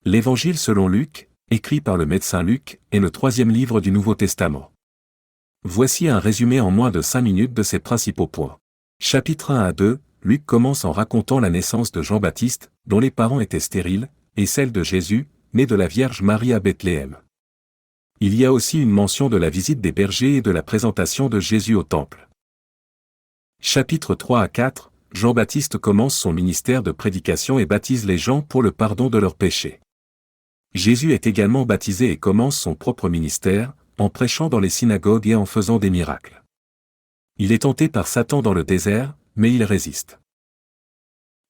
L'Évangile selon Luc, écrit par le médecin Luc, est le troisième livre du Nouveau Testament. Voici un résumé en moins de 5 minutes de ses principaux points. Chapitres 1 à 2, Luc commence en racontant la naissance de Jean-Baptiste, dont les parents étaient stériles, et celle de Jésus, né de la Vierge Marie à Bethléem. Il y a aussi une mention de la visite des bergers et de la présentation de Jésus au temple. Chapitres 3 à 4, Jean-Baptiste commence son ministère de prédication et baptise les gens pour le pardon de leurs péchés. Jésus est également baptisé et commence son propre ministère, en prêchant dans les synagogues et en faisant des miracles. Il est tenté par Satan dans le désert, mais il résiste.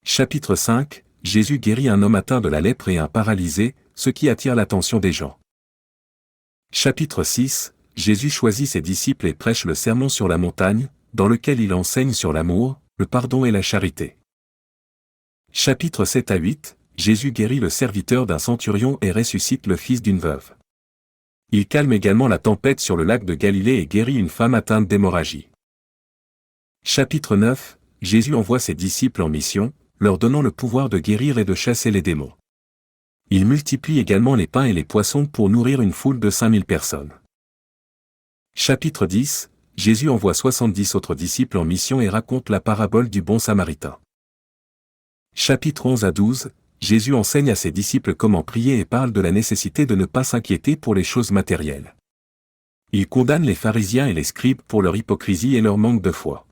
Chapitre 5, Jésus guérit un homme atteint de la lèpre et un paralysé, ce qui attire l'attention des gens. Chapitre 6, Jésus choisit ses disciples et prêche le sermon sur la montagne, dans lequel il enseigne sur l'amour, le pardon et la charité. Chapitre 7 à 8, Jésus guérit le serviteur d'un centurion et ressuscite le fils d'une veuve. Il calme également la tempête sur le lac de Galilée et guérit une femme atteinte d'hémorragie. Chapitre 9, Jésus envoie ses disciples en mission, leur donnant le pouvoir de guérir et de chasser les démons. Il multiplie également les pains et les poissons pour nourrir une foule de 5000 personnes. Chapitre 10, Jésus envoie 70 autres disciples en mission et raconte la parabole du bon samaritain. Chapitre 11 à 12, Jésus enseigne à ses disciples comment prier et parle de la nécessité de ne pas s'inquiéter pour les choses matérielles. Il condamne les pharisiens et les scribes pour leur hypocrisie et leur manque de foi.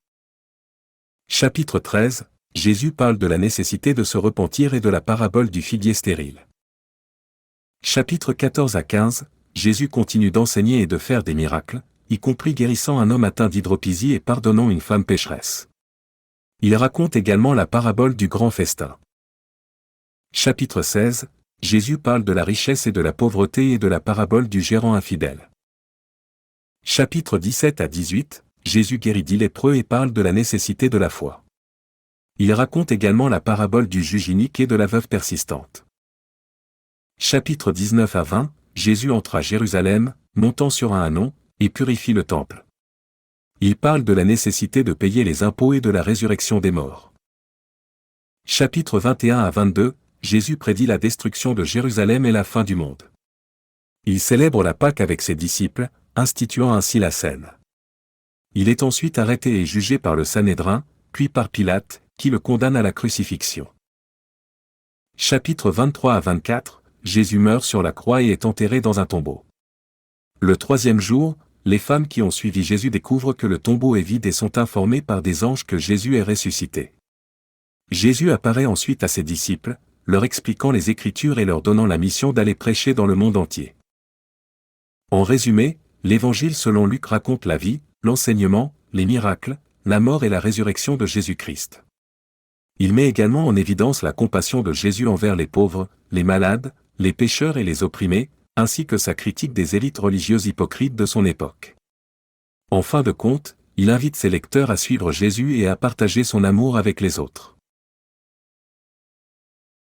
Chapitre 13, Jésus parle de la nécessité de se repentir et de la parabole du figuier stérile. Chapitre 14 à 15, Jésus continue d'enseigner et de faire des miracles, y compris guérissant un homme atteint d'hydropisie et pardonnant une femme pécheresse. Il raconte également la parabole du grand festin. Chapitre 16, Jésus parle de la richesse et de la pauvreté et de la parabole du gérant infidèle. Chapitre 17 à 18, Jésus guérit 10 lépreux et parle de la nécessité de la foi. Il raconte également la parabole du juge inique et de la veuve persistante. Chapitre 19 à 20, Jésus entre à Jérusalem, montant sur un ânon, et purifie le temple. Il parle de la nécessité de payer les impôts et de la résurrection des morts. Chapitre 21 à 22, Jésus prédit la destruction de Jérusalem et la fin du monde. Il célèbre la Pâque avec ses disciples, instituant ainsi la scène. Il est ensuite arrêté et jugé par le Sanhédrin, puis par Pilate, qui le condamne à la crucifixion. Chapitre 23 à 24, Jésus meurt sur la croix et est enterré dans un tombeau. Le troisième jour, les femmes qui ont suivi Jésus découvrent que le tombeau est vide et sont informées par des anges que Jésus est ressuscité. Jésus apparaît ensuite à ses disciples, leur expliquant les Écritures et leur donnant la mission d'aller prêcher dans le monde entier. En résumé, l'Évangile selon Luc raconte la vie, l'enseignement, les miracles, la mort et la résurrection de Jésus-Christ. Il met également en évidence la compassion de Jésus envers les pauvres, les malades, les pécheurs et les opprimés, ainsi que sa critique des élites religieuses hypocrites de son époque. En fin de compte, il invite ses lecteurs à suivre Jésus et à partager son amour avec les autres.